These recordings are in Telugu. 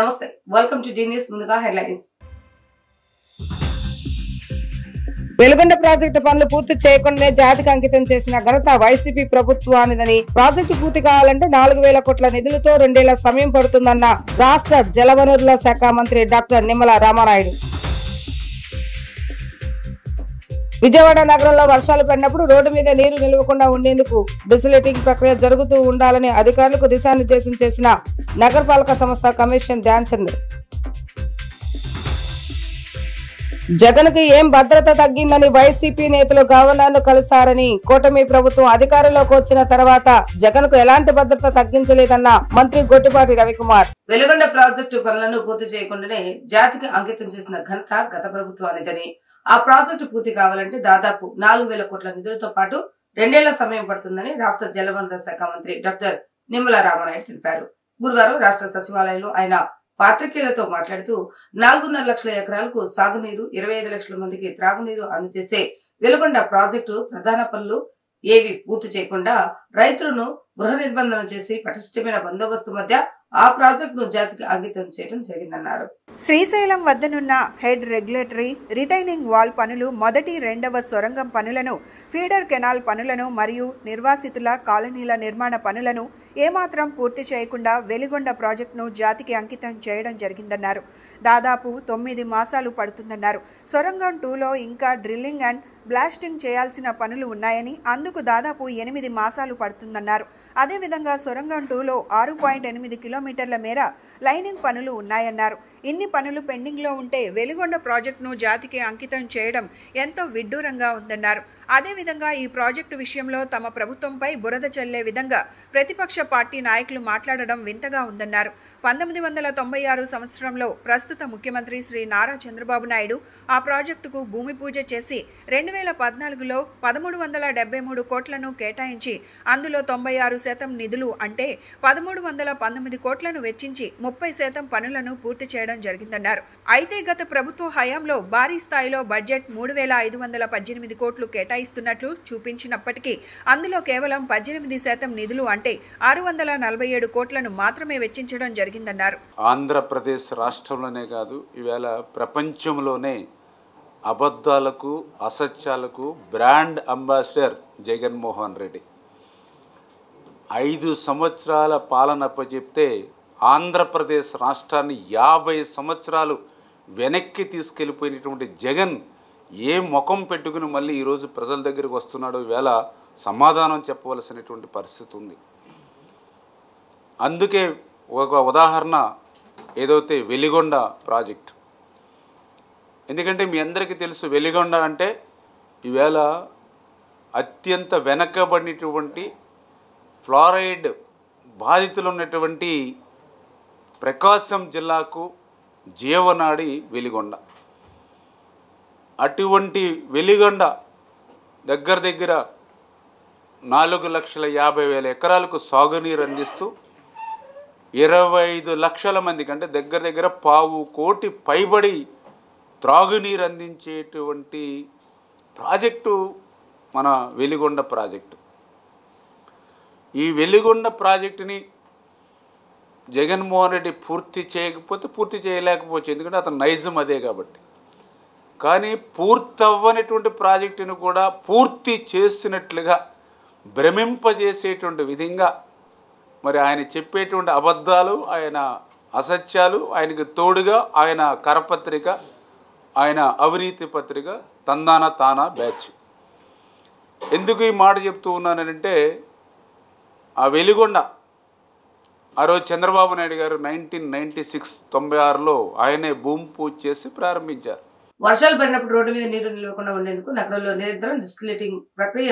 నమస్తే, వెల్కమ్ టు డి న్యూస్. ముందుగా హెడ్లైన్స్. వెలుగొండ ప్రాజెక్టు పనులు పూర్తి చేయకుండానే జాతికి అంకితం చేసిన ఘనత వైసీపీ ప్రభుత్వానిదని, ప్రాజెక్టు పూర్తి కావాలంటే 4,000 కోట్ల నిధులతో 2 ఏళ్ల సమయం పడుతుందన్న రాష్ట్ర జలవనరుల శాఖ మంత్రి డాక్టర్ నిమ్మల రామానాయుడు. విజయవాడ నగరంలో వర్షాలు పడినప్పుడు రోడ్డు మీద నీరు నిలవకుండా ఉండేందుకు డిసిలేటింగ్ ప్రక్రియ జరుగుతూ ఉండాలని అధికారులకు దిశానిర్దేశం చేసిన నగరపాలక సంస్థ కమిషన్ ధ్యాన్ చంద్. జగన్ కి ఏం భద్రత తగ్గిందని వైసీపీ నేతలు గవర్నర్ ను కలిశారని, కూటమి ప్రభుత్వం అధికారంలోకి వచ్చిన తర్వాత జగన్ కు ఎలాంటి భద్రత తగ్గించలేదన్న మంత్రి గొట్టిపాటి రవికుమార్. వెలుగొండ ప్రాజెక్టు పనులను పూర్తి చేయకుండానే జాతికి అంకితం చేసిన ఘనత గత ప్రభుత్వానిదని, ఆ ప్రాజెక్టు పూర్తి కావాలంటే దాదాపు 4,000 కోట్ల నిధులతో పాటు 2 ఏళ్ల సమయం పడుతుందని రాష్ట్ర జలవనరుల శాఖ మంత్రి డాక్టర్ నిమ్మల రామానాయుడు తెలిపారు. గురువారం రాష్ట్ర సచివాలయంలో ఆయన పాత్రికేయులతో మాట్లాడుతూ 4.5 లక్షల ఎకరాలకు సాగునీరు, 25 లక్షల మందికి త్రాగునీరు అందజేసే వెలుగొండ ప్రాజెక్టు ప్రధాన పనులు ఏవి పూర్తి చేయకుండా రైతులను గృహ నిర్బంధన చేసి పటిష్టమైన బందోబస్తు మధ్య ఆ ప్రాజెక్టును జాతికి అంకితం చేయడం జరిగిందన్నారు. శ్రీశైలం వద్దనున్న హెడ్ రెగ్యులేటరీ రిటైనింగ్ వాల్ పనులు, మొదటి, రెండవ సొరంగం పనులను, ఫీడర్ కెనాల్ పనులను మరియు నిర్వాసితుల కాలనీల నిర్మాణ పనులను ఏమాత్రం పూర్తి చేయకుండా వెలిగొండ ప్రాజెక్టును జాతికి అంకితం చేయడం జరిగిందన్నారు. దాదాపు 9 మాసాలు పడుతుందన్నారు. సొరంగం 2లో ఇంకా డ్రిల్లింగ్ అండ్ బ్లాస్టింగ్ చేయాల్సిన పనులు ఉన్నాయని, అందుకు దాదాపు 8 మాసాలు పడుతుందన్నారు. అదేవిధంగా సొరంగం 2లో 6.8 కిలోమీటర్ల మేర లైనింగ్ పనులు ఉన్నాయన్నారు. ఇన్ని పనులు పెండింగ్లో ఉంటే వెలిగొండ ప్రాజెక్టును జాతికి అంకితం చేయడం ఎంతో విడ్డూరంగా ఉందన్నారు. అదేవిధంగా ఈ ప్రాజెక్టు విషయంలో తమ ప్రభుత్వంపై బురద చల్లే విధంగా ప్రతిపక్ష పార్టీ నాయకులు మాట్లాడడం వింతగా ఉందన్నారు. 1996 సంవత్సరంలో ప్రస్తుత ముఖ్యమంత్రి శ్రీ నారా చంద్రబాబు నాయుడు ఆ ప్రాజెక్టుకు భూమి పూజ చేసి 2014లో 1373 కోట్లను కేటాయించి అందులో 96% నిధులు అంటే 1319 కోట్లను వెచ్చించి 30% పనులను పూర్తి చేయడం జరిగిందన్నారు. అయితే గత ప్రభుత్వ హయాంలో భారీ స్థాయిలో బడ్జెట్ 3,518 కోట్లు కేటాయిస్తున్నట్లు చూపించినప్పటికీ అందులో కేవలం 18% నిధులు అంటే 647 కోట్లను మాత్రమే వెచ్చించడం జరిగిందన్నారు. ఆంధ్రప్రదేశ్ రాష్ట్రంలోనే కాదు, ఈవేళ ప్రపంచంలోనే అబద్ధాలకు, అసత్యాలకు బ్రాండ్ అంబాసిడర్ జగన్మోహన్ రెడ్డి. 5 సంవత్సరాల పాలన అప్పచెప్తే ఆంధ్రప్రదేశ్ రాష్ట్రాన్ని 50 సంవత్సరాలు వెనక్కి తీసుకెళ్ళిపోయినటువంటి జగన్ ఏ ముఖం పెట్టుకుని మళ్ళీ ఈరోజు ప్రజల దగ్గరికి వస్తున్నాడో ఈవేళ సమాధానం చెప్పవలసినటువంటి పరిస్థితి ఉంది. అందుకే ఒక ఉదాహరణ ఏదైతే వెలిగొండ ప్రాజెక్ట్. ఎందుకంటే మీ అందరికీ తెలుసు, వెలిగొండ అంటే ఈవేళ అత్యంత వెనకబడినటువంటి ఫ్లోరైడ్ బాధితులు ఉన్నటువంటి ప్రకాశం జిల్లాకు జీవనాడి వెలిగొండ. అటువంటి వెలిగొండ దగ్గర 4,50,000 ఎకరాలకు సాగునీరు అందిస్తూ 25 లక్షల మందికి అంటే దగ్గర 1,000 కోటి పైబడి త్రాగునీరు అందించేటువంటి ప్రాజెక్టు మన వెలిగొండ ప్రాజెక్టు. ఈ వెలిగొండ ప్రాజెక్టుని జగన్మోహన్ రెడ్డి పూర్తి చేయలేకపోవచ్చు, ఎందుకంటే అతను నైజం అదే కాబట్టి. కానీ పూర్తవ్వనటువంటి ప్రాజెక్టును కూడా పూర్తి చేసినట్లుగా భ్రమింపజేసేటువంటి విధంగా మరి ఆయన చెప్పేటువంటి అబద్ధాలు, ఆయన అసత్యాలు, ఆయనకు తోడుగా ఆయన కరపత్రిక, ఆయన అవినీతి పత్రిక తందాన తానా బ్యాచ్. ఎందుకు ఈ మాట చెప్తూ ఉన్నానంటే, ఆ వెలిగొండ ఆ రోజు చంద్రబాబు నాయుడు గారు 1996 ఆయనే భూమి పూజ చేసి ప్రారంభించారు. వర్షాలు పడినప్పుడు రోడ్డు మీద నీరు నిలవకుండా ఉండేందుకు నగరంలో నిరంతరం డిసిలేటింగ్ ప్రక్రియ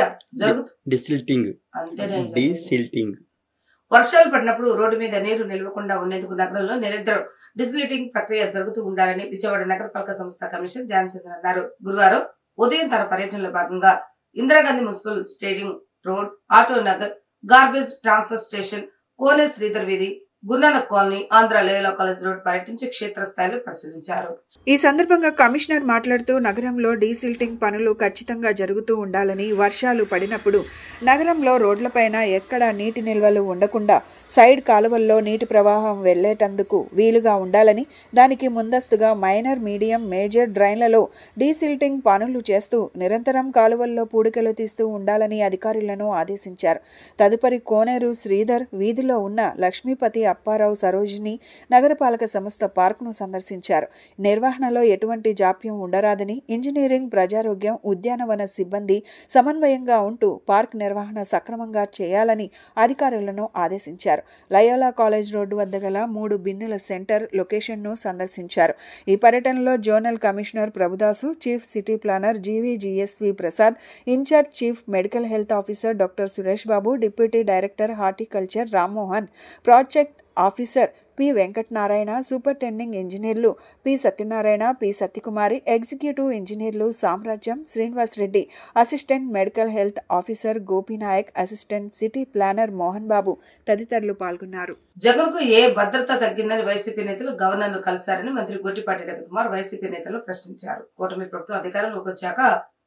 వర్షాలు పడినప్పుడు రోడ్డు మీద నీరు నిలవకుండా ఉండేందుకు నగరంలో నిరంతరం డిసిలేటింగ్ ప్రక్రియ జరుగుతూ ఉండాలని విజయవాడ నగరపాలక సంస్థ కమిషన్ ధ్యాన్ చంద్ అన్నారు. గురువారం ఉదయం తన పర్యటనలో భాగంగా Indira Gandhi municipal stadium road, auto Nagar, garbage transfer station, Kone Sridhar వీధి, Gurunanak colony, Andhra Loyola college road పర్యటించి క్షేత్రస్థాయిలో పరిశీలించారు. ఈ సందర్భంగా కమిషనర్ మాట్లాడుతూ నగరంలో డీసిల్టింగ్ పనులు ఖచ్చితంగా జరుగుతూ ఉండాలని, వర్షాలు పడినప్పుడు నగరంలో రోడ్లపైన ఎక్కడా నీటి నిల్వలు ఉండకుండా సైడ్ కాలువల్లో నీటి ప్రవాహం వెళ్లేటందుకు వీలుగా ఉండాలని, దానికి ముందస్తుగా మైనర్, మీడియం, మేజర్ డ్రైన్లలో డీసిల్టింగ్ పనులు చేస్తూ నిరంతరం కాలువల్లో పూడికలు తీస్తూ ఉండాలని అధికారులను ఆదేశించారు. తదుపరి కోనేరు శ్రీధర్ వీధిలో ఉన్న లక్ష్మీపతి, అప్పారావు, సరోజిని నగరపాలక సంస్థ పార్కును సందర్శించారు. నిర్వహణలో ఎటువంటి జాప్యం ఉండరాదని, ఇంజనీరింగ్, ప్రజారోగ్యం, ఉద్యానవన సిబ్బంది సమన్వయంగా ఉంటూ పార్క్ నిర్వహణ సక్రమంగా చేయాలని అధికారులను ఆదేశించారు. లయోలా కాలేజ్ రోడ్డు వద్ద గల 3 బిన్నుల సెంటర్ లొకేషన్ను సందర్శించారు. ఈ పర్యటనలో zonal commissioner Prabhudasu, chief city planner GVGSV Prasad, incharge chief medical health officer doctor Suresh Babu, deputy director horticulture Rammohan, project officer P Venkatanarayana, superintending ఇంజనీర్లు P Satyanarayana, P Satyakumari, executive ఇంజనీర్లు Samrajyam, Srinivas Reddy, assistant medical health officer Gopinayak, assistant city planner Mohan Babu తదితరులు పాల్గొన్నారు. జగన్ కు ఏ భద్రత తగ్గిందని వైసీపీ నేతలు గవర్నర్ ను కలిశారని మంత్రి గొట్టిపాటి రవికుమార్ వైసీపీ నేతలు ప్రశ్నించారు. కూటమి ప్రభుత్వం అధికారంలోకి వచ్చాక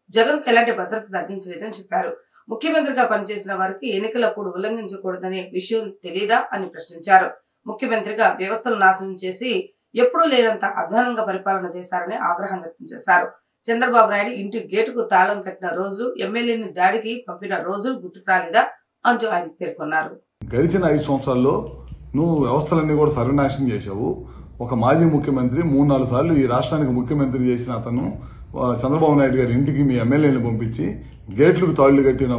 జగన్ కు ఎలాంటి భద్రత తగ్గించలేదని చెప్పారు. ముఖ్యమంత్రిగా పనిచేసిన వారికి ఎన్నికలప్పుడు ఉల్లంఘించకూడదనే విషయం తెలీదా అని ప్రశ్నించారు. ముఖ్యమంత్రిగా వ్యవస్థను నాశనం చేసి ఎప్పుడూ లేనంత అధ్వానంగా పరిపాలన చేశారని ఆగ్రహం వ్యక్తం చేశారు. చంద్రబాబు నాయుడు ఇంటి గేటుకు తాళం కట్టిన రోజులు, ఎమ్మెల్యేని దాడికి పంపిన రోజులు గుర్తుకు రాలేదా అంటూ ఆయన పేర్కొన్నారు. గడిచిన 5 సంవత్సరాల్లో నువ్వు వ్యవస్థలన్నీ కూడా సర్వనాశనం చేశావు. ఒక మాజీ ముఖ్యమంత్రి 3-4 సార్లు ఈ రాష్ట్రానికి ముఖ్యమంత్రి చేసిన అతను చంద్రబాబు నాయుడు గారి ఇంటికి మీ ఎమ్మెల్యేని పంపించి గేట్లకు తాళ్లు కట్టిన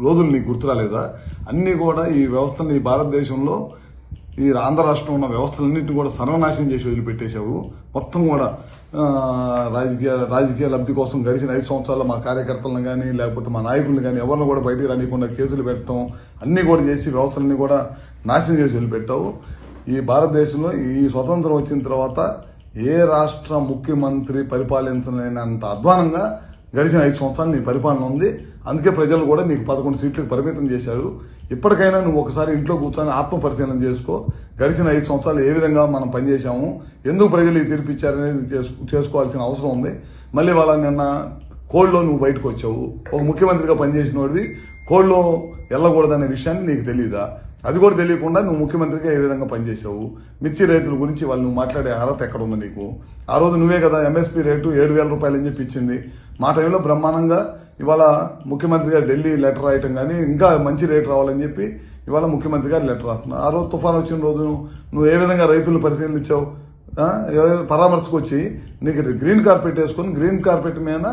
రోజులు నీకు గుర్తురాలేదా? అన్నీ కూడా ఈ వ్యవస్థని, ఈ భారతదేశంలో ఈ ఆంధ్ర రాష్ట్రం ఉన్న వ్యవస్థలన్నింటినీ కూడా సర్వనాశనం చేసి వదిలిపెట్టేశావు. మొత్తం కూడా రాజకీయ లబ్ధి కోసం గడిచిన 5 సంవత్సరాల్లో మా కార్యకర్తలను కానీ లేకపోతే మా నాయకులను కానీ ఎవరిని కూడా బయటికి రానికుండా కేసులు పెట్టడం అన్నీ కూడా చేసి వ్యవస్థలన్నీ కూడా నాశనం చేసి వదిలిపెట్టావు. ఈ భారతదేశంలో ఈ స్వతంత్రం వచ్చిన తర్వాత ఏ రాష్ట్ర ముఖ్యమంత్రి పరిపాలించలేనంత అధ్వానంగా గడిచిన 5 సంవత్సరాలు నీ పరిపాలన ఉంది. అందుకే ప్రజలు కూడా నీకు 11 సీట్లకు పరిమితం చేశారు. ఇప్పటికైనా నువ్వు ఒకసారి ఇంట్లో కూర్చొని ఆత్మ పరిశీలన చేసుకో. గడిచిన 5 సంవత్సరాలు ఏ విధంగా మనం పనిచేశాము, ఎందుకు ప్రజలు ఈ తీర్పు ఇచ్చారనేది చేసుకోవాల్సిన అవసరం ఉంది. మళ్ళీ వాళ్ళ నిన్న కోల్డ్లో నువ్వు బయటకు వచ్చావు. ఒక ముఖ్యమంత్రిగా పనిచేసిన వాడివి కోల్డ్లో వెళ్ళకూడదనే విషయాన్ని నీకు తెలియదా? అది కూడా తెలియకుండా నువ్వు ముఖ్యమంత్రిగా ఏ విధంగా పనిచేసావు? మిర్చి రైతుల గురించి వాళ్ళు నువ్వు మాట్లాడే అర్హత ఎక్కడ ఉంది నీకు? ఆ రోజు నువ్వే కదా ఎంఎస్పీ రేటు 7,000 రూపాయలు అని చెప్పి ఇచ్చింది. మా టైంలో బ్రహ్మాండంగా ఇవాళ ముఖ్యమంత్రిగా ఢిల్లీ లెటర్ రాయటం కానీ ఇంకా మంచి రేటు రావాలని చెప్పి ఇవాళ ముఖ్యమంత్రి గారు లెటర్ రాస్తున్నారు. ఆ రోజు తుఫాను వచ్చిన రోజు నువ్వు ఏ విధంగా రైతులను పరిశీలించావు? పరామర్శకు వచ్చి నీకు గ్రీన్ కార్పెట్ వేసుకొని గ్రీన్ కార్పెట్ మీద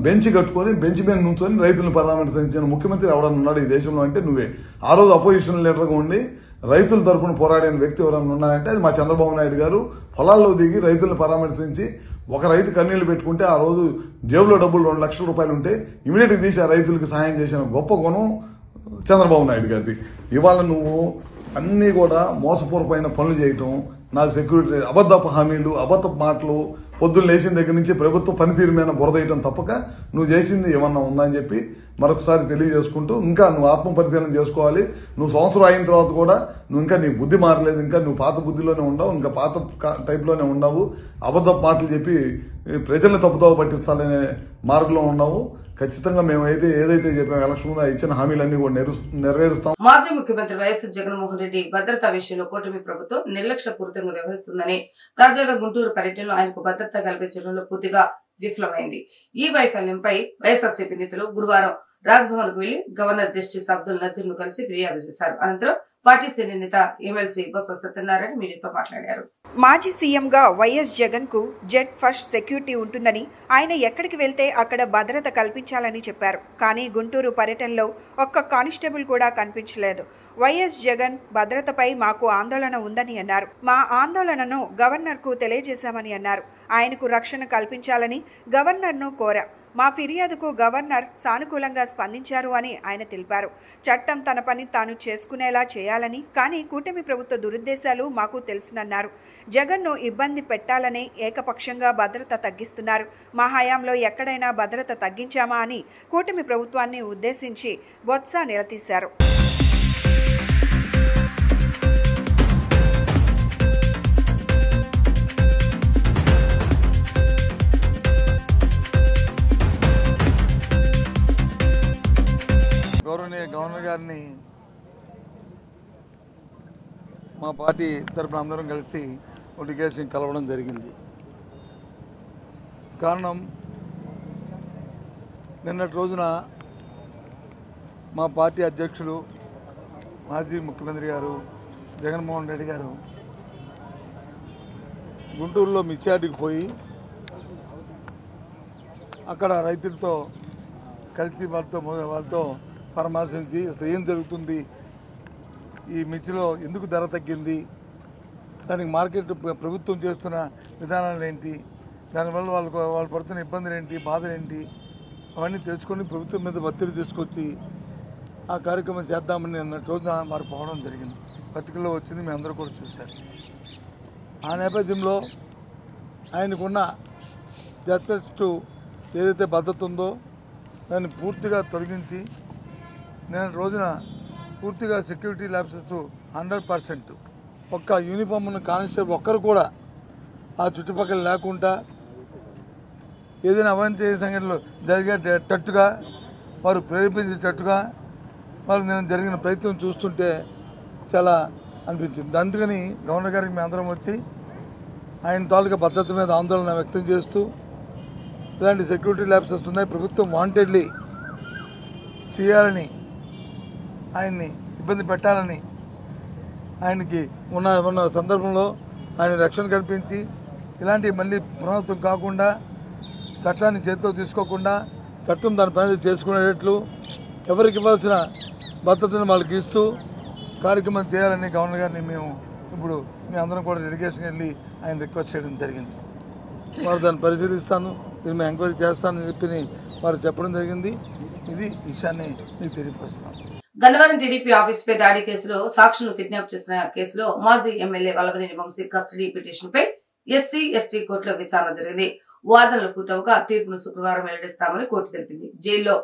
బెంచ్ కట్టుకొని బెంచ్ మీద నుంచొని రైతులను పరామర్శించిన ముఖ్యమంత్రి ఎవరన్నా ఉన్నాడు ఈ దేశంలో అంటే నువ్వే. ఆ రోజు అపోజిషన్ లీడర్గా ఉండి రైతుల తరఫున పోరాడిన వ్యక్తి ఎవరన్నా ఉన్నాయంటే అది మా చంద్రబాబు నాయుడు గారు. పొలాల్లో దిగి రైతులను పరామర్శించి ఒక రైతు కన్నీళ్లు పెట్టుకుంటే ఆ రోజు జేబులో డబ్బులు 2 లక్షల రూపాయలు ఉంటే ఇమీడియట్గా తీసి ఆ రైతులకు సహాయం చేసిన గొప్ప గుణం చంద్రబాబు నాయుడు గారిది. ఇవాళ నువ్వు అన్నీ కూడా మోసపూర్వమైన పనులు చేయటం, నాకు సెక్యూరిటీ అబద్ధపు హామీలు, అబద్ధపు మాటలు, పొద్దున్న లేచిన దగ్గర నుంచి ప్రభుత్వ పనితీరు మీద బురదేయటం తప్పక నువ్వు చేసింది ఏమన్నా ఉందని చెప్పి మరొకసారి తెలియజేసుకుంటూ ఇంకా నువ్వు ఆత్మ పరిశీలన చేసుకోవాలి. నువ్వు సంవత్సరం అయిన తర్వాత కూడా నువ్వు ఇంకా నీ బుద్ధి మారలేదు, ఇంకా నువ్వు పాత బుద్ధిలోనే ఉండవు, ఇంకా పాత టైప్లోనే ఉండవు. అబద్ధపు మాటలు చెప్పి ప్రజల్ని తప్పుదోవ పట్టిస్తాలనే మార్గంలో ఉన్నావు. ఖచ్చితంగా మేము ఏదైతే చెప్పాము ఎలక్షన్ ముందు ఇచ్చిన హామీలన్నీ కూడా నెరవేరుస్తాం. మాజీ ముఖ్యమంత్రి వైఎస్ జగన్మోహన్ రెడ్డి భద్రతా విషయంలో కూటమి ప్రభుత్వం నిర్లక్ష్యపూరితంగా వ్యవహరిస్తుందని తాజాగా గుంటూరు పర్యటనలో ఆయనకు భద్రత కల్పించడంలో పూర్తిగా విఫలమైంది. ఈ వైఫల్యంపై వైఎస్ఆర్సీపీ నేతలు గురువారం రాజ్భవన్ కు వెళ్లి గవర్నర్ జస్టిస్ అబ్దుల్ నజీర్ ను కలిసి ఫిర్యాదు చేశారు. అనంతరం పార్టీ సీనియర్ నేత ఎమ్మెల్సీ బొత్స సత్యనారాయణ మీడియాతో మాట్లాడారు. మాజీ సీఎంగా వైఎస్ జగన్ కు జెడ్ ఫస్ట్ సెక్యూరిటీ ఉంటుందని, ఆయన ఎక్కడికి వెళ్తే అక్కడ భద్రత కల్పించాలని చెప్పారు. కానీ గుంటూరు పర్యటనలో ఒక్క కానిస్టేబుల్ కూడా కనిపించలేదు. వైఎస్ జగన్ భద్రతపై మాకు ఆందోళన ఉందని అన్నారు. మా ఆందోళనను గవర్నర్కు తెలియజేశామని అన్నారు. ఆయనకు రక్షణ కల్పించాలని గవర్నర్ను కోరా. మా ఫిర్యాదుకు గవర్నర్ సానుకూలంగా స్పందించారు అని ఆయన తెలిపారు. చట్టం తన పని తాను చేసుకునేలా చేయాలని, కానీ కూటమి ప్రభుత్వ దురుద్దేశాలు మాకు తెలుసునన్నారు. జగన్ను ఇబ్బంది పెట్టాలనే ఏకపక్షంగా భద్రత తగ్గిస్తున్నారు. మా హయాంలో ఎక్కడైనా భద్రత తగ్గించామా అని కూటమి ప్రభుత్వాన్ని ఉద్దేశించి బొత్స నిలదీశారు. గౌరవనీయ గవర్నర్ గారిని మా పార్టీ తరఫున అందరం కలిసి నోటిఫికేషన్ కలవడం జరిగింది. కారణం నిన్నటి రోజున మా పార్టీ అధ్యక్షులు మాజీ ముఖ్యమంత్రి గారు జగన్మోహన్ రెడ్డి గారు గుంటూరులో మిర్చియార్డుకి పోయి అక్కడ రైతులతో కలిసి వాళ్ళతో పరామర్శించి అసలు ఏం జరుగుతుంది, ఈ మిర్చిలో ఎందుకు ధర తగ్గింది, దానికి మార్కెట్ ప్రభుత్వం చేస్తున్న విధానాలు ఏంటి, దానివల్ల వాళ్ళు పడుతున్న ఇబ్బందులు ఏంటి, బాధలు ఏంటి, అవన్నీ తెలుసుకొని ప్రభుత్వం మీద ఒత్తిడి తీసుకొచ్చి ఆ కార్యక్రమం చేద్దామని అన్నట్టు రోజున వారు పోవడం జరిగింది. పత్రికల్లో వచ్చింది, మీ అందరూ కూడా చూశారు. ఆ నేపథ్యంలో ఆయనకున్న జడ్జెస్టు ఏదైతే భద్రత ఉందో దాన్ని పూర్తిగా తొలగించి నేను రోజున పూర్తిగా సెక్యూరిటీ ల్యాబ్సెస్ 100% ఒక్క యూనిఫామ్ ఉన్న కానిస్టేబుల్ ఒక్కరు కూడా ఆ చుట్టుపక్కల లేకుండా ఏదైనా అవాంఛనీయ సంఘటనలు జరిగేటట్టుగా వారు ప్రేరేపించేటట్టుగా వాళ్ళు నేను జరిగిన ప్రయత్నం చూస్తుంటే చాలా అనిపించింది. అందుకని గవర్నర్ గారికి మేము అందరం వచ్చి ఆయన తాలూకా భద్రత మీద ఆందోళన వ్యక్తం చేస్తూ ఇలాంటి సెక్యూరిటీ ల్యాబ్సెస్ ఉన్నాయి, ప్రభుత్వం వాంటెడ్లీ చేయాలని, ఆయన్ని ఇబ్బంది పెట్టాలని, ఆయనకి ఉన్న సందర్భంలో ఆయన రక్షణ కల్పించి ఇలాంటివి మళ్ళీ పునరావృతం కాకుండా చట్టాన్ని చేతిలో తీసుకోకుండా చట్టం దాని పని చేసుకునేటట్లు ఎవరికి ఇవ్వాల్సిన భద్రతను వాళ్ళకి ఇస్తూ కార్యక్రమం చేయాలని గవర్నర్ గారిని మేము ఇప్పుడు మీ అందరం కూడా డెలిగేషన్ వెళ్ళి ఆయన రిక్వెస్ట్ చేయడం జరిగింది. వారు దాన్ని పరిశీలిస్తాను, దీన్ని మేము ఎంక్వైరీ చేస్తానని చెప్పి వారు చెప్పడం జరిగింది. ఇది విషయాన్ని మీకు తెలియపరుస్తున్నాను. గన్నవరం టీడీపీ ఆఫీస్ పై దాడి కేసులో సాక్షులను కిడ్నాప్ చేసిన కేసులో మాజీ MLA Vallabhaneni Vamsi custody petition పై ఎస్సీ ఎస్టీ కోర్టులో విచారణ జరిగింది. వాదనలు పూర్తవగా తీర్పును శుక్రవారం వెల్లడిస్తామని కోర్టు తెలిపింది. జైల్లో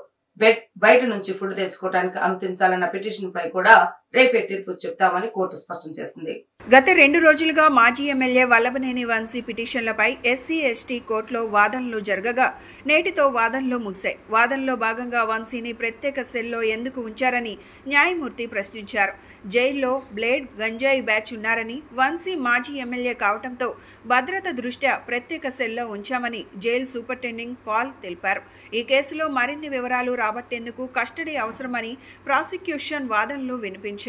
బయట నుంచి ఫుడ్ తెచ్చుకోవడానికి అనుమతించాలన్న పిటిషన్ పై కూడా రేపే తీర్పు చెప్తామని కోర్టు స్పష్టం చేసింది. గత 2 రోజులుగా మాజీ ఎమ్మెల్యే వల్లభనేని వంశీ పిటిషన్లపై ఎస్సీ ఎస్టీ కోర్టులో వాదనలు జరగగా నేటితో వాదనలు ముగిశాయి. వాదనలో భాగంగా వంశీని ప్రత్యేక సెల్లో ఎందుకు ఉంచారని న్యాయమూర్తి ప్రశ్నించారు. జైల్లో బ్లేడ్, గంజాయి బ్యాచ్ ఉన్నారని, వంశీ మాజీ ఎమ్మెల్యే కావడంతో భద్రత దృష్ట్యా ప్రత్యేక సెల్లో ఉంచామని జైలు సూపరింటెండెంట్ పాల్ తెలిపారు. ఈ కేసులో మరిన్ని వివరాలు రాబట్టేందుకు కస్టడీ అవసరమని ప్రాసిక్యూషన్ వాదనలు వినిపించారు.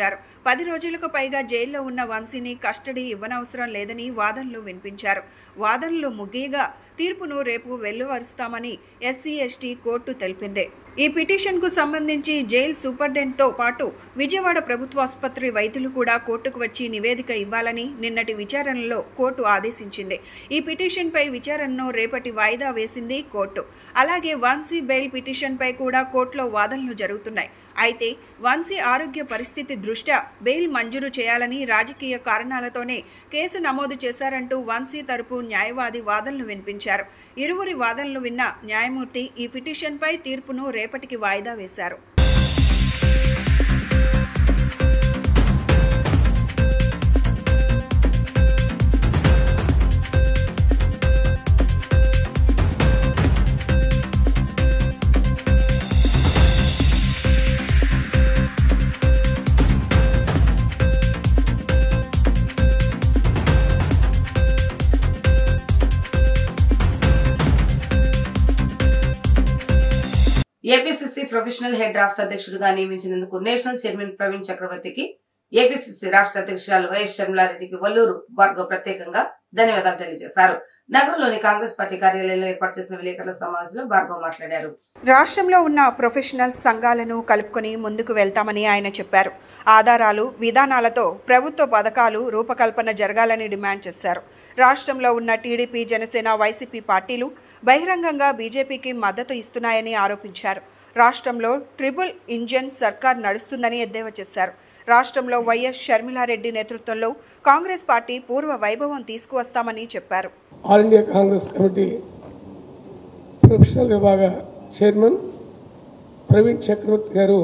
10 రోజులకు పైగా జైల్లో ఉన్న వంశీని కస్టడీ ఇవ్వనవసరం లేదని వాదనలు వినిపించారు. వాదనలు ముగియగా తీర్పును రేపు వెలువరుస్తామని ఎస్సీ ఎస్టీ కోర్టు తెలిపింది. ఈ పిటిషన్కు సంబంధించి జైలు సూపరింటెండెంట్తో పాటు విజయవాడ ప్రభుత్వాసుపత్రి వైద్యులు కూడా కోర్టుకు వచ్చి నివేదిక ఇవ్వాలని నిన్నటి విచారణలో కోర్టు ఆదేశించింది. ఈ పిటిషన్పై విచారణను రేపటి వాయిదా వేసింది కోర్టు. అలాగే వంశీ బెయిల్ పిటిషన్పై కూడా కోర్టులో వాదనలు జరుగుతున్నాయి. అయితే వంశీ ఆరోగ్య పరిస్థితి దృష్ట్యా బెయిల్ మంజూరు చేయాలని రాజకీయ కారణాలతోనే కేసు నమోదు చేశారంటూ వంశీ తరపు న్యాయవాది వాదనలు వినిపించారు. ఇరువురి వాదనలు విన్న న్యాయమూర్తి ఈ పిటిషన్పై తీర్పును రేపటికి వాయిదా వేశారు. ఏపీసీసీ ప్రొఫెషనల్ హెడ్ రాష్ట్ర అధ్యక్షుడిగా నియమించినందుకు నేషనల్ చైర్మన్ ప్రవీణ్ చక్రవర్తికి, ఏపీసీసీ రాష్ట్ర అధ్యక్షురాలు వైఎస్ షర్మిలారెడ్డికి వల్లూరు భార్గవ్ ప్రత్యేకంగా ధన్యవాదాలు తెలియజేశారు. నగరంలోని కాంగ్రెస్ పార్టీ కార్యాలయంలో ఏర్పాటు చేసిన విలేకరుల సమావేశంలో భార్గవ్ మాట్లాడారు. రాష్ట్రంలో ఉన్న ప్రొఫెషనల్ సంఘాలను కలుపుకొని ముందుకు వెళ్తామని ఆయన చెప్పారు. ఆధారాలు, విధానాలతో ప్రభుత్వ పథకాలు రూపకల్పన జరగాలని డిమాండ్ చేశారు. రాష్ట్రంలో ఉన్న టీడీపీ, జనసేన, వైసీపీ పార్టీలు బహిరంగంగా బీజేపీకి మద్దతు ఇస్తున్నాయని ఆరోపించారు. రాష్ట్రంలో ట్రిపుల్ ఇంజన్ సర్కార్ నడుస్తుందని ఎద్దేవా చేశారు. రాష్ట్రంలో వైఎస్ షర్మిలారెడ్డి నేతృత్వంలో కాంగ్రెస్ పార్టీ పూర్వ వైభవం తీసుకువస్తామని చెప్పారు. All India Congress committee professional విభాగ చైర్మన్ ప్రవీణ్ చక్రవర్తి గారు,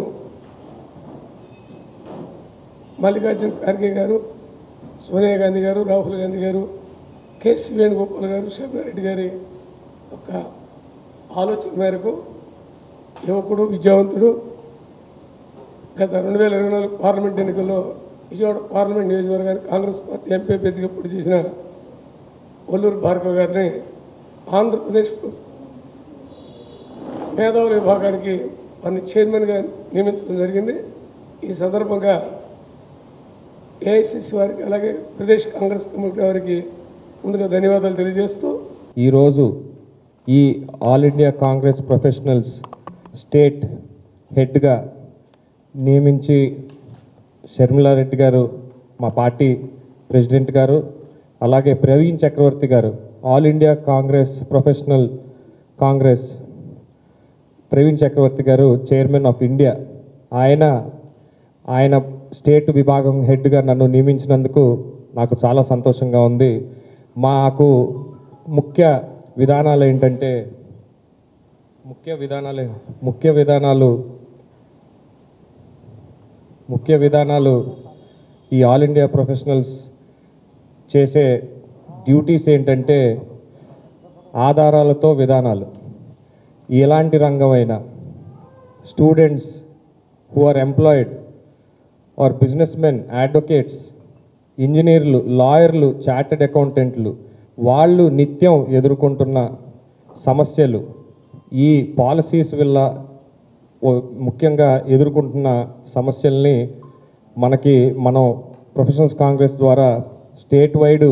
మల్లికార్జున ఖార్గే గారు, సోనియా గాంధీ గారు, రాహుల్ గాంధీ గారు, కేసీ వేణుగోపాల్ గారు, షర్మిలారెడ్డి గారి ఒక ఆలోచన మేరకు యువకుడు, విద్యావంతుడు, గత 2024 పార్లమెంట్ ఎన్నికల్లో విజయవాడ పార్లమెంట్ నియోజకవర్గానికి కాంగ్రెస్ పార్టీ ఎంపీ అభ్యర్థిగా పోటీ చేసిన ఒల్లూరు భార్గవ్ గారిని ఆంధ్రప్రదేశ్ మేధావుల విభాగానికి వారిని చైర్మన్గా నియమించడం జరిగింది. ఈ సందర్భంగా ఏఐసిసి వారికి అలాగే ప్రదేశ్ కాంగ్రెస్ కమిటీ వారికి ముందుగా ధన్యవాదాలు తెలియజేస్తూ ఈరోజు ఈ all India Congress professionals state హెడ్గా నియమించి షర్మిలారెడ్డి గారు మా పార్టీ ప్రెసిడెంట్ గారు, అలాగే ప్రవీణ్ చక్రవర్తి గారు all India Congress professional Congress Praveen Chakravarthy గారు చైర్మన్ ఆఫ్ ఇండియా, ఆయన స్టేట్ విభాగం హెడ్గా నన్ను నియమించినందుకు నాకు చాలా సంతోషంగా ఉంది. మాకు ముఖ్య విధానాలు ఏంటంటే ముఖ్య విధానాలు ఈ ఆల్ ఇండియా ప్రొఫెషనల్స్ చేసే డ్యూటీస్ ఏంటంటే ఆధారాలతో విధానాలు. ఎలాంటి రంగమైనా students who are employed or business men, advocates, ఇంజనీర్లు, లాయర్లు, చార్టెడ్ అకౌంటెంట్లు వాళ్ళు నిత్యం ఎదుర్కొంటున్న సమస్యలు, ఈ పాలసీస్ వల్ల ముఖ్యంగా ఎదుర్కొంటున్న సమస్యల్ని మనం ప్రొఫెషనల్స్ కాంగ్రెస్ ద్వారా స్టేట్ వైడ్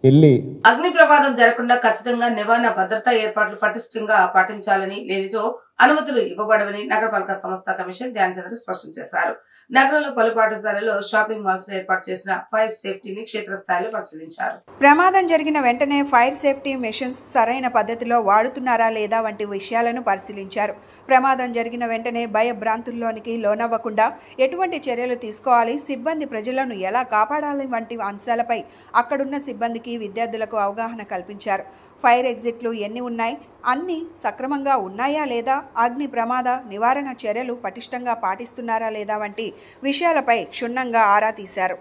వెళ్ళి అగ్ని ప్రమాదం జరగకుండా ఖచ్చితంగా నివారణ భద్రతా ఏర్పాట్లు పటిష్టంగా పాటించాలని, లేనిచో అనుమతులు ఇవ్వబడవని నగరపాలక సంస్థ కమిషన్ ధ్యాన్ చంద్ర స్పష్టం చేశారు. నగరంలో పలు పాఠశాలలో, షాపింగ్ మాల్స్ లో ఏర్పాటు చేసిన ఫైర్ సేఫ్టీని క్షేత్రస్థాయిలో పరిశీలించారు. ప్రమాదం జరిగిన వెంటనే ఫైర్ సేఫ్టీ మెషిన్స్ సరైన పద్ధతిలో వాడుతున్నారా లేదా వంటి విషయాలను పరిశీలించారు. ప్రమాదం జరిగిన వెంటనే భయభ్రాంతుల్లోనికి లోనవ్వకుండా ఎటువంటి చర్యలు తీసుకోవాలి, సిబ్బంది ప్రజలను ఎలా కాపాడాలి వంటి అంశాలపై అక్కడున్న సిబ్బందికి, విద్యార్థులకు అవగాహన కల్పించారు. ఫైర్ ఎగ్జిట్లు ఎన్ని ఉన్నాయి, అన్ని సక్రమంగా ఉన్నాయా లేదా, అగ్ని ప్రమాద నివారణ చర్యలు పటిష్టంగా పాటిస్తున్నారా లేదా వంటి విషయాలపై క్షుణ్ణంగా ఆరా తీశారు.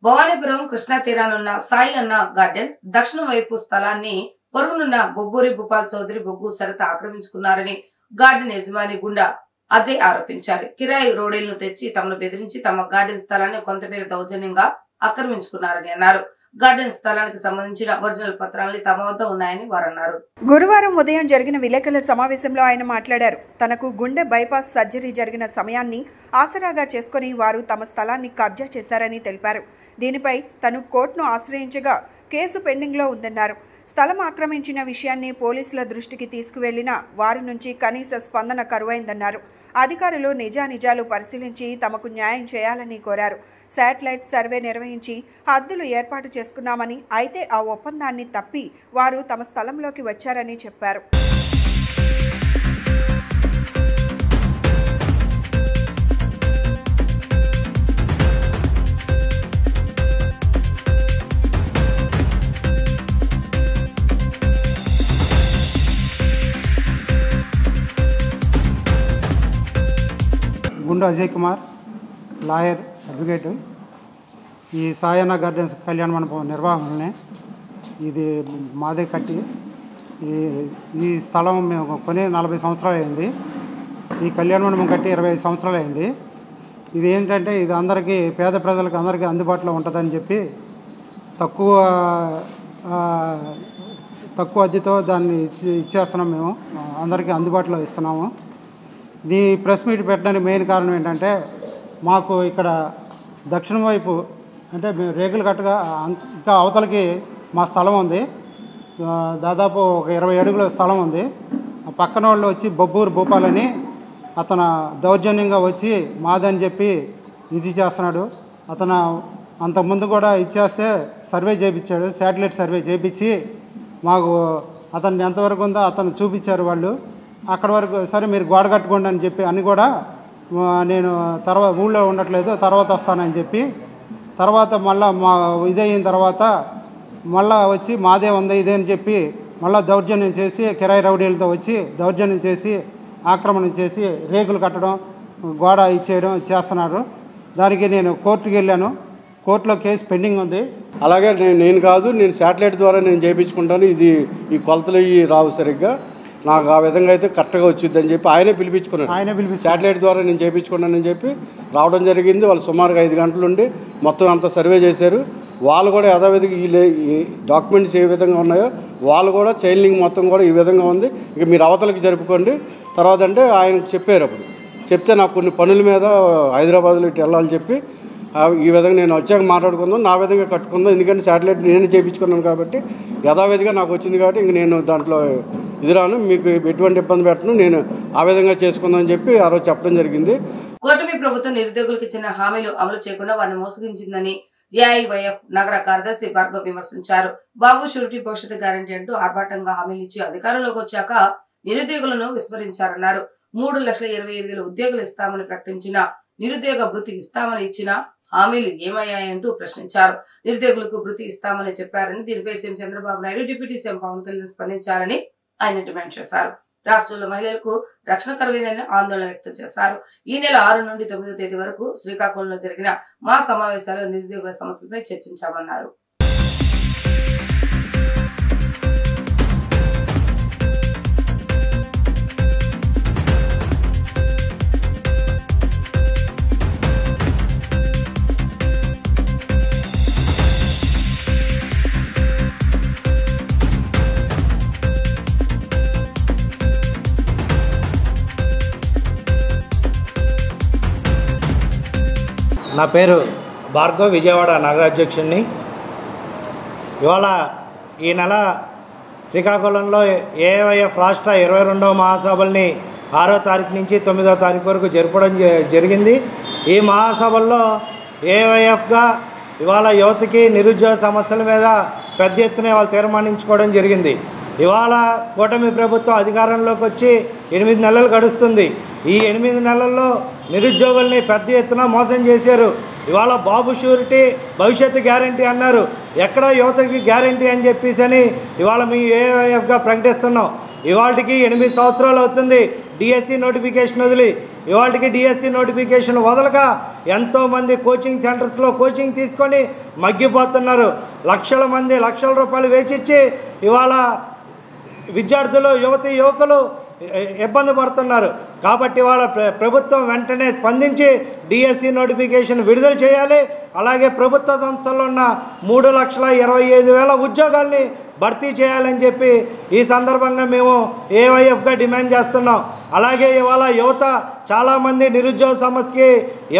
భవానీపురం కృష్ణా తీరానున్న సాయి అన్న గార్డెన్స్ దక్షిణం వైపు స్థలాన్ని పొరుగునున్న బొబ్బూరి భూపాల్ చౌదరి, బొగ్గు సరిత ఆక్రమించుకున్నారని గార్డెన్ యజమాని గుండా అజయ్ ఆరోపించారు. కిరాయి రోడీలను తెచ్చి తమను బెదిరించి తమ గార్డెన్ స్థలాన్ని కొంతమేర దౌర్జన్యంగా ఆక్రమించుకున్నారని అన్నారు. గార్డెన్ స్థలానికి సంబంధించిన ఒరిజినల్ పత్రాలు తమ వద్ద ఉన్నాయని వారు అన్నారు. గురువారం ఉదయం జరిగిన విలేకరుల సమావేశంలో ఆయన మాట్లాడారు. తనకు గుండె బైపాస్ సర్జరీ జరిగిన సమయాన్ని ఆసరాగా చేసుకుని వారు తమ స్థలాన్ని కబ్జా చేశారని తెలిపారు. దీనిపై తను కోర్టును ఆశ్రయించగా కేసు పెండింగ్లో ఉందన్నారు. స్థలం ఆక్రమించిన విషయాన్ని పోలీసుల దృష్టికి తీసుకువెళ్లినా వారి నుంచి కనీస స్పందన కరువైందన్నారు. అధికారులు నిజానిజాలు పరిశీలించి తమకు న్యాయం చేయాలని కోరారు. శాటిలైట్ సర్వే నిర్వహించి హద్దులు ఏర్పాటు చేసుకున్నామని, అయితే ఆ ఒప్పందాన్ని తప్పి వారు తమ స్థలంలోకి వచ్చారని చెప్పారు. గుండా అజయ్ కుమార్, లాయర్, అడ్వకేటు. ఈ సాయన్న గార్డెన్స్ కళ్యాణ మండపం నిర్వహణనే ఇది మాదే కట్టి ఈ స్థలం మేము కొని 40 సంవత్సరాలు అయింది. ఈ కళ్యాణ మండపం కట్టి 25 సంవత్సరాలు అయింది. ఇది ఏంటంటే ఇది అందరికీ, పేద ప్రజలకు అందరికీ అందుబాటులో ఉంటుందని చెప్పి తక్కువ అద్దెతో దాన్ని ఇచ్చేస్తున్నాం. మేము అందరికీ అందుబాటులో ఇస్తున్నాము. ఈ ప్రెస్ మీట్ పెట్టడానికి మెయిన్ కారణం ఏంటంటే మాకు ఇక్కడ దక్షిణం వైపు అంటే మేము రేకులు కట్టగా ఇంకా అవతలకి మా స్థలం ఉంది. దాదాపు ఒక 20 అడుగుల స్థలం ఉంది. ఆ పక్కన వాళ్ళు వచ్చి బొబ్బూరు భూపాలని అతను దౌర్జన్యంగా వచ్చి మాదని చెప్పి ఇది చేస్తున్నాడు. అతను అంతకుముందు కూడా ఇచ్చేస్తే సర్వే చేయించాడు, శాటిలైట్ సర్వే చేయించి మాకు అతను ఎంతవరకు ఉందో అతను చూపించారు వాళ్ళు. అక్కడ వరకు సరే మీరు గోడ కట్టుకోండి అని చెప్పి అని కూడా నేను తర్వాత ఊళ్ళో ఉండట్లేదు తర్వాత వస్తానని చెప్పి తర్వాత మళ్ళీ మా ఇదయిన తర్వాత మళ్ళీ వచ్చి మాదే ఉంది ఇదే అని చెప్పి మళ్ళీ దౌర్జన్యం చేసి కిరాయి రౌడీలతో వచ్చి దౌర్జన్యం చేసి ఆక్రమణ చేసి రేకులు కట్టడం గోడ ఇచ్చేయడం చేస్తున్నారు. దానికి నేను కోర్టుకి వెళ్ళాను. కోర్టులో కేసు పెండింగ్ ఉంది. అలాగే నేను కాదు, నేను శాటిలైట్ ద్వారా నేను చేయించుకుంటాను, ఇది ఈ కొలతలు ఇవి రావు సరిగ్గా, నాకు ఆ విధంగా అయితే కరెక్ట్గా వచ్చిందని చెప్పి ఆయనే పిలిపించుకున్నాను. శాటిలైట్ ద్వారా నేను చేయించుకున్నానని చెప్పి రావడం జరిగింది. వాళ్ళు సుమారుగా 5 గంటలు ఉండి మొత్తం అంతా సర్వే చేశారు. వాళ్ళు కూడా యథావిధిగా ఈ డాక్యుమెంట్స్ ఏ విధంగా ఉన్నాయో వాళ్ళు కూడా చైన్ లింక్ మొత్తం కూడా ఈ విధంగా ఉంది, ఇక మీరు అవతలకి జరుపుకోండి. తర్వాత అంటే ఆయన చెప్పారు. అప్పుడు చెప్తే నాకు కొన్ని పనుల మీద హైదరాబాద్లో ఇటు వెళ్ళాలని చెప్పి ఈ విధంగా నేను వచ్చాక మాట్లాడుకుందాం, నా విధంగా కట్టుకుందాం, ఎందుకంటే శాటిలైట్ నేను చేయించుకున్నాను కాబట్టి యథావిధిగా నాకు వచ్చింది కాబట్టి ఇంక నేను దాంట్లో రాను, మీకు ఎటువంటి ఇబ్బంది పెట్టను, నేను ఆ విధంగా చేసుకుందామని చెప్పి ఆ రోజు చెప్పడం జరిగింది. కూటమి ప్రభుత్వం నిరుద్యోగులకు ఇచ్చిన హామీలు అమలు చేయకుండా వారిని మోసగించిందని ఏఐవైఎఫ్ నగర కార్యదర్శి భార్గవ్ విమర్శించారు. బాబు షూరిటీ భవిష్యత్తు గ్యారంటీ అంటూ ఆర్భాటంగా హామీలు ఇచ్చి అధికారంలోకి వచ్చాక నిరుద్యోగులను విస్మరించారన్నారు. 3,25,000 ఉద్యోగులు ఇస్తామని ప్రకటించిన నిరుద్యోగ భృతి ఇస్తామని ఇచ్చిన హామీలు ఏమయ్యాయంటూ ప్రశ్నించారు. నిరుద్యోగులకు భృతి ఇస్తామని చెప్పారని, దీనిపై CM Chandrababu Naidu, deputy CM Pawan Kalyan స్పందించాలని ఆయన డిమాండ్ చేశారు. రాష్ట్రంలో మహిళలకు రక్షణ కరువైందని ఆందోళన వ్యక్తం చేశారు. ఈ నెల 6 నుండి 9వ తేదీ వరకు శ్రీకాకుళంలో జరిగిన మా సమావేశాల్లో నిరుద్యోగుల సమస్యలపై చర్చించామన్నారు. నా పేరు భార్గవ్, విజయవాడ నగరాధ్యక్షుడిని. ఇవాళ ఈ నెల శ్రీకాకుళంలో ఏఐవైఎఫ్ రాష్ట్ర 22వ మహాసభల్ని 6వ తారీఖు నుంచి 9వ తారీఖు వరకు జరపడం జరిగింది. ఈ మహాసభల్లో ఏఐవైఎఫ్గా ఇవాళ యువతకి నిరుద్యోగ సమస్యల మీద పెద్ద ఎత్తున ఇవాళ తీర్మానించుకోవడం జరిగింది. ఇవాళ కూటమి ప్రభుత్వం అధికారంలోకి వచ్చి 8 నెలలు గడుస్తుంది. ఈ 8 నెలల్లో నిరుద్యోగుల్ని పెద్ద ఎత్తున మోసం చేశారు. ఇవాళ బాబు షూరిటీ భవిష్యత్తు గ్యారంటీ అన్నారు. ఎక్కడ యువతకి గ్యారంటీ అని చెప్పేసి ఇవాళ మీ ఏఐవైఎఫ్గా ప్రకటిస్తున్నాం. ఇవాళకి 8 సంవత్సరాలు అవుతుంది డిఎస్సి నోటిఫికేషన్ వదిలి. ఇవాళకి డిఎస్సి నోటిఫికేషన్ వదలక ఎంతోమంది కోచింగ్ సెంటర్స్లో కోచింగ్ తీసుకొని మగ్గిపోతున్నారు. లక్షల మంది లక్షల రూపాయలు వేచిచ్చి ఇవాళ విద్యార్థులు, యువకులు ఇబ్బంది పడుతున్నారు. కాబట్టి వాళ్ళ ప్రభుత్వం వెంటనే స్పందించి డిఎస్సి నోటిఫికేషన్ విడుదల చేయాలి. అలాగే ప్రభుత్వ సంస్థల్లో ఉన్న 3,25,000 ఉద్యోగాల్ని భర్తీ చేయాలని చెప్పి ఈ సందర్భంగా మేము ఏఐవైఎఫ్గా డిమాండ్ చేస్తున్నాం. అలాగే ఇవాళ యువత చాలామంది నిరుద్యోగ సమస్యకి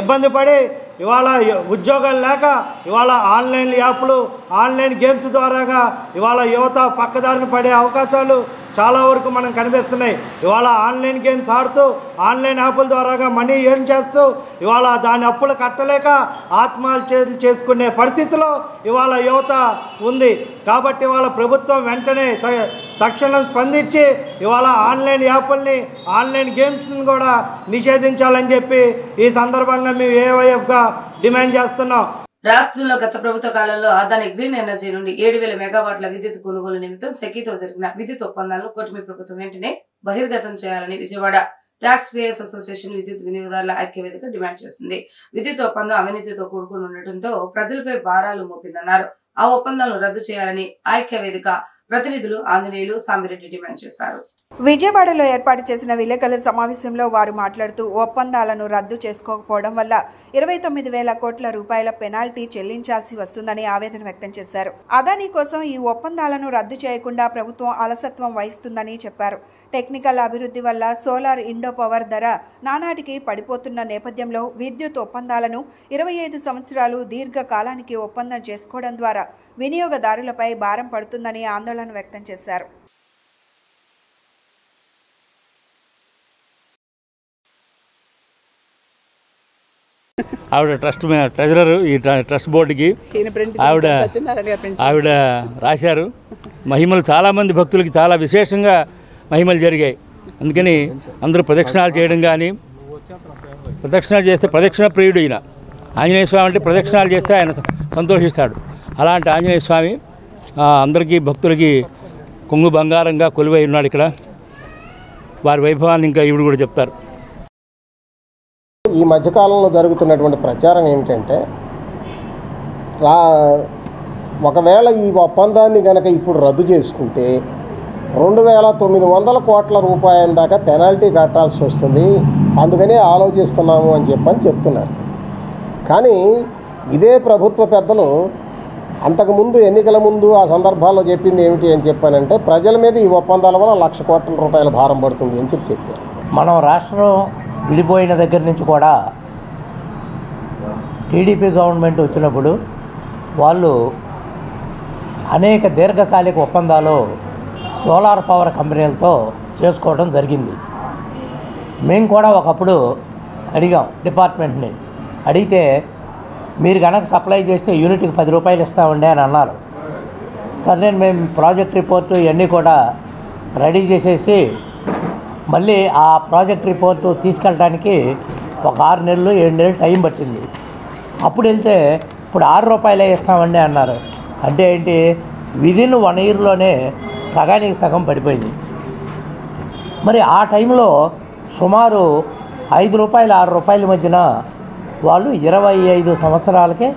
ఇబ్బంది పడి ఇవాళ ఉద్యోగాలు లేక ఇవాళ ఆన్లైన్ యాప్లు, ఆన్లైన్ గేమ్స్ ద్వారాగా ఇవాళ యువత పక్కదారిన పడే అవకాశాలు చాలా వరకు మనం కనిపిస్తున్నాయి. ఇవాళ ఆన్లైన్ గేమ్స్ ఆడుతూ ఆన్లైన్ యాప్ల ద్వారాగా మనీ ఎర్న్ చేస్తూ ఇవాళ దాని అప్పులు కట్టలేక ఆత్మహత్యలు చేసుకునే పరిస్థితిలో ఇవాళ యువత ఉంది. కాబట్టి ఇవాళ ప్రభుత్వం వెంటనే తక్షణం స్పందించి ఇవాళ ఆన్లైన్ యాప్ల్ని, ఆన్లైన్ గేమ్స్ని కూడా నిషేధించాలని చెప్పి ఈ సందర్భంగా మేము ఏఐవైఎఫ్గా డిమాండ్ చేస్తున్నాం. రాష్ట్రంలో గత ప్రభుత్వ కాలంలో అదాని గ్రీన్ ఎనర్జీ నుండి 7,000 మెగావాట్ల విద్యుత్ కొనుగోలు నిమిత్తం సెకీతో జరిగిన విద్యుత్ ఒప్పందాలను కూటమి ప్రభుత్వం వెంటనే బహిర్గతం చేయాలని విజయవాడ ట్యాక్స్ పేయర్స్ అసోసియేషన్ విద్యుత్ వినియోగదారుల ఐక్యవేదిక డిమాండ్ చేస్తుంది. విద్యుత్ ఒప్పందం అవినీతితో కూడుకుని ఉండటంతో ప్రజలపై భారాలు మోపిందన్నారు. ఆ ఒప్పందాలను రద్దు చేయాలని ఐక్యవేదిక ప్రతినిధులు ఆంజనేయులు, సామిరెడ్డి డిమాండ్ చేశారు. విజయవాడలో ఏర్పాటు చేసిన విలేకరుల సమావేశంలో వారు మాట్లాడుతూ ఒప్పందాలను రద్దు చేసుకోకపోవడం వల్ల 29,000 కోట్ల రూపాయల పెనాల్టీ చెల్లించాల్సి వస్తుందని ఆవేదన వ్యక్తం చేశారు. అదానీ కోసం ఈ ఒప్పందాలను రద్దు చేయకుండా ప్రభుత్వం అలసత్వం వహిస్తుందని చెప్పారు. టెక్నికల్ అభివృద్ధి వల్ల సోలార్ ఇండో పవర్ ధర నానాటికి పడిపోతున్న నేపథ్యంలో విద్యుత్ ఒప్పందాలను 25 సంవత్సరాలు దీర్ఘకాలానికి ఒప్పందం చేసుకోవడం ద్వారా వినియోగదారులపై భారం పడుతుందని ఆందోళన వ్యక్తం చేశారు. ఆవిడ ట్రెజరర్ ఈ ట్రస్ట్ బోర్డుకి ఆవిడ రాశారు. మహిమలు చాలామంది భక్తులకి చాలా విశేషంగా మహిమలు జరిగాయి. అందుకని అందరూ ప్రదక్షిణాలు చేయడం కానీ, ప్రదక్షిణాలు చేస్తే ప్రదక్షిణ ప్రియుడు ఈయన ఆంజనేయ స్వామి అంటే ప్రదక్షిణాలు చేస్తే ఆయన సంతోషిస్తాడు. అలాంటి ఆంజనేయ స్వామి అందరికీ భక్తులకి కొంగు బంగారంగా కొలువై ఉన్నాడు. ఇక్కడ వారి వైభవాన్ని ఇంకా ఈవిడ కూడా చెప్తారు. ఈ మధ్యకాలంలో జరుగుతున్నటువంటి ప్రచారం ఏమిటంటే, ఒకవేళ ఈ ఒప్పందాన్ని కనుక ఇప్పుడు రద్దు చేసుకుంటే 2900 కోట్ల రూపాయల దాకా పెనాల్టీ కట్టాల్సి వస్తుంది, అందుకనే ఆలోచిస్తున్నాము అని చెప్తున్నారు. కానీ ఇదే ప్రభుత్వ పెద్దలు అంతకుముందు ఎన్నికల ముందు ఆ సందర్భాల్లో చెప్పింది ఏమిటి అని చెప్పానంటే, ప్రజల మీద ఈ ఒప్పందాల వల్ల 1,00,000 కోట్ల రూపాయల భారం పడుతుంది అని చెప్పారు. మనం రాష్ట్రం విడిపోయిన దగ్గర నుంచి కూడా టీడీపీ గవర్నమెంట్ వచ్చినప్పుడు వాళ్ళు అనేక దీర్ఘకాలిక ఒప్పందాలు సోలార్ పవర్ కంపెనీలతో చేసుకోవడం జరిగింది. మేము కూడా ఒకప్పుడు అడిగాం డిపార్ట్మెంట్ని, అడిగితే మీరు కనుక సప్లై చేస్తే యూనిట్కి 10 రూపాయలు ఇస్తామండి అని అన్నారు. సరే మేము ప్రాజెక్ట్ రిపోర్టు ఇవన్నీ కూడా రెడీ చేసేసి మళ్ళీ ఆ ప్రాజెక్ట్ రిపోర్టు తీసుకెళ్ళడానికి ఒక 6 నెలలు 7 నెలలు టైం పట్టింది. అప్పుడు వెళ్తే ఇప్పుడు 6 రూపాయలే ఇస్తామండి అన్నారు. అంటే ఏంటి, విదిన్ 1 ఇయర్లోనే సగానికి సగం పడిపోయింది. మరి ఆ టైంలో సుమారు 5 రూపాయలు 6 రూపాయల మధ్యన వాళ్ళు 25 సంవత్సరాలకే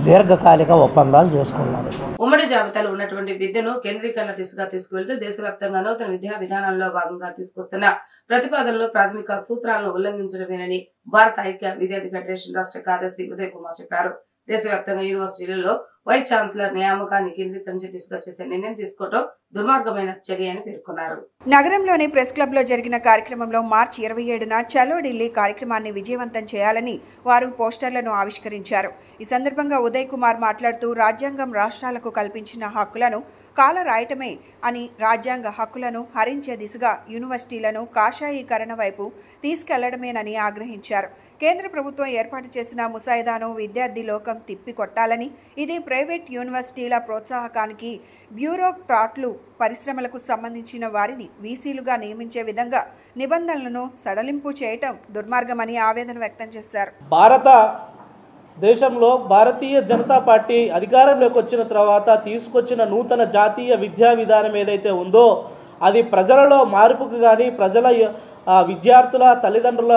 దీర్ఘకాలిక ఒప్పందాలు చేసుకున్నారు. ఉమ్మడి జాబితాలో ఉన్నటువంటి విద్యను కేంద్రీకరణ దిశగా తీసుకువెళ్తూ దేశవ్యాప్తంగా నూతన విద్యా విధానంలో భాగంగా తీసుకొస్తున్న ప్రతిపాదనలు ప్రాథమిక సూత్రాలను ఉల్లంఘించడమేనని భారత ఐక్య విద్యార్థి ఫెడరేషన్ రాష్ట్ర కార్యదర్శి ఉదయ్ కుమార్ చెప్పారు. దేశవ్యాప్తంగా యూనివర్సిటీలలో వైస్ ఛాన్సలర్ నియామకాన్ని కేంద్రీకరించే దిశగా చేసే నిర్ణయం తీసుకోవడం దుర్మార్గమైన చర్య అని పేర్కొన్నారు. నగరంలోని ప్రెస్ క్లబ్ లో జరిగిన కార్యక్రమంలో మార్చి 27న చలో ఢిల్లీ కార్యక్రమాన్ని విజయవంతం చేయాలని వారు పోస్టర్లను ఆవిష్కరించారు. ఈ సందర్భంగా ఉదయ్ కుమార్ మాట్లాడుతూ రాజ్యాంగం రాష్ట్రాలకు కల్పించిన హక్కులను కాల రాయటమే అని, రాజ్యాంగ హక్కులను హరించే దిశగా యూనివర్సిటీలను కాషాయీకరణ వైపు తీసుకెళ్లడమేనని ఆగ్రహించారు. కేంద్ర ప్రభుత్వం ఏర్పాటు చేసిన ముసాయిదాను విద్యార్థి లోకం తిప్పికొట్టాలని, ఇది ప్రైవేట్ యూనివర్సిటీల ప్రోత్సాహకానికి బ్యూరోక్రాట్లు పరిశ్రమలకు సంబంధించిన వారిని వీసీలుగా నియమించే విధంగా నిబంధనలను సడలింపు చేయటం దుర్మార్గమని ఆవేదన వ్యక్తం చేశారు. భారత దేశంలో భారతీయ జనతా పార్టీ అధికారంలోకి వచ్చిన తర్వాత తీసుకొచ్చిన నూతన జాతీయ విద్యా విధానం ఏదైతే ఉందో అది ప్రజలలో మార్పుకు కానీ, ప్రజల విద్యార్థుల తల్లిదండ్రుల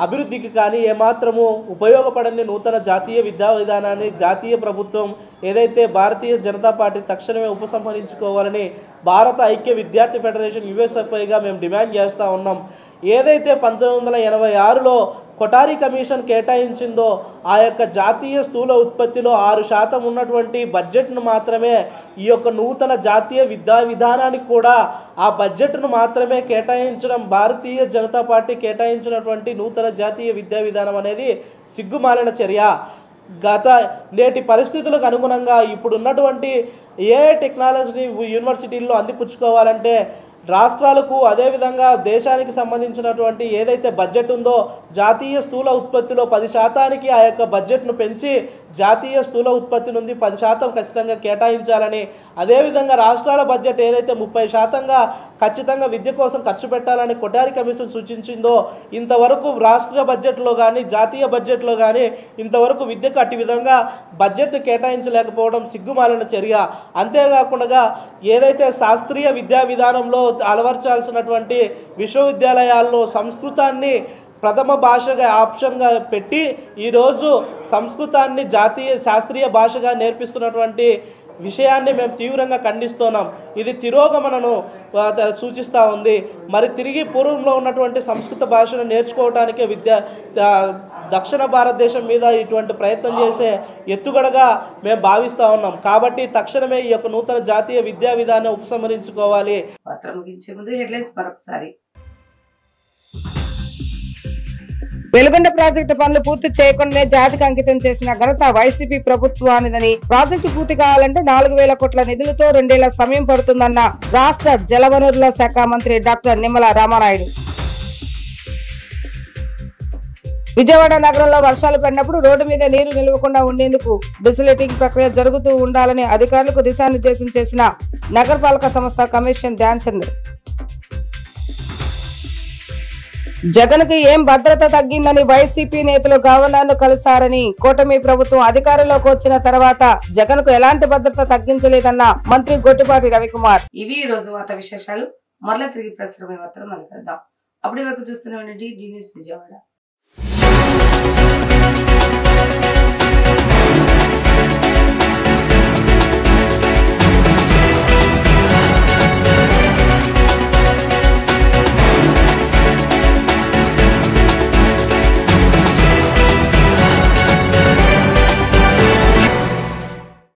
అభివృద్ధికి కానీ ఏమాత్రము ఉపయోగపడని నూతన జాతీయ విద్యా విధానాన్ని జాతీయ ప్రభుత్వం ఏదైతే భారతీయ జనతా పార్టీ తక్షణమే ఉపసంహరించుకోవాలని భారత ఐక్య విద్యార్థి ఫెడరేషన్ యూఎస్ఎఫ్ఐగా మేము డిమాండ్ చేస్తూ ఉన్నాం. ఏదైతే 1986లో కొటారి కమిషన్ కేటాయించిందో ఆ యొక్క జాతీయ స్థూల ఉత్పత్తిలో 6% ఉన్నటువంటి బడ్జెట్ను మాత్రమే ఈ యొక్క నూతన జాతీయ విద్యా విధానానికి కూడా ఆ బడ్జెట్ను మాత్రమే కేటాయించడం, భారతీయ జనతా పార్టీ కేటాయించినటువంటి నూతన జాతీయ విద్యా విధానం అనేది సిగ్గుమాలిన చర్య. నేటి పరిస్థితులకు అనుగుణంగా ఇప్పుడున్నటువంటి ఏ టెక్నాలజీని యూనివర్సిటీల్లో అందిపుచ్చుకోవాలంటే రాష్ట్రాలకు అదేవిధంగా దేశానికి సంబంధించినటువంటి ఏదైతే బడ్జెట్ ఉందో జాతీయ స్థూల ఉత్పత్తిలో 10% ఆ యొక్క బడ్జెట్ను పెంచి జాతీయ స్థూల ఉత్పత్తి నుండి 10% ఖచ్చితంగా కేటాయించాలని, అదేవిధంగా రాష్ట్రాల బడ్జెట్ ఏదైతే 30% ఖచ్చితంగా విద్య కోసం ఖర్చు పెట్టాలని కొటారి కమిషన్ సూచించిందో ఇంతవరకు రాష్ట్ర బడ్జెట్లో కానీ జాతీయ బడ్జెట్లో కానీ ఇంతవరకు విద్యకు అట్టి విధంగా బడ్జెట్ను కేటాయించలేకపోవడం సిగ్గుమాలిన చర్య. అంతేకాకుండా ఏదైతే శాస్త్రీయ విద్యా విధానంలో అలవర్చాల్సినటువంటి విశ్వవిద్యాలయాల్లో సంస్కృతాన్ని ప్రథమ భాషగా ఆప్షన్గా పెట్టి ఈరోజు సంస్కృతాన్ని జాతీయ శాస్త్రీయ భాషగా నేర్పిస్తున్నటువంటి విషయాన్ని మేము తీవ్రంగా ఖండిస్తున్నాం. ఇది తిరోగమనను సూచిస్తూ ఉంది. మరి తిరిగి పూర్వంలో ఉన్నటువంటి సంస్కృత భాషను నేర్చుకోవడానికే దక్షిణ భారతదేశం మీద ఇటువంటి ప్రయత్నం చేసే ఎత్తుగడగా మేము భావిస్తూ ఉన్నాం. కాబట్టి తక్షణమే ఈ యొక్క నూతన జాతీయ విద్యా విధానం ఉపసంహరించుకోవాలి. వెలుగొండ ప్రాజెక్టు పనులు పూర్తి చేయకుండానే జాతికి అంకితం చేసిన ఘనత వైసీపీ ప్రభుత్వానిదని, ప్రాజెక్టు పూర్తి కావాలంటే 4,000 కోట్ల నిధులతో 2 ఏళ్ల సమయం పడుతుందన్న రాష్ట్ర జలవనరుల శాఖ మంత్రి డాక్టర్ నిమ్మల రామానాయుడు. విజయవాడ నగరంలో వర్షాలు పడినప్పుడు రోడ్డు మీద నీరు నిలవకుండా ఉండేందుకు డిసిలేటింగ్ ప్రక్రియ జరుగుతూ ఉండాలని అధికారులకు దిశానిర్దేశం చేసిన నగరపాలక సంస్థ కమిషన్ ధ్యాన్ చంద్. జగన్ కి ఏం భద్రత తగ్గిందని వైసీపీ నేతలు గవర్నర్ ను కలిశారని, కూటమి ప్రభుత్వం అధికారంలోకి వచ్చిన తర్వాత జగన్ కు ఎలాంటి భద్రత తగ్గించలేదన్న మంత్రి గొట్టిపాటి రవికుమార్. ఇవి ఈ రోజు వార్తా విశేషాలు. మరలా తిరిగి ప్రసారమైన వార్తలు మళ్ళీ కలుద్దాం. అప్పటి వరకు చూస్తూనే ఉండండి డి న్యూస్ విజయవాడ.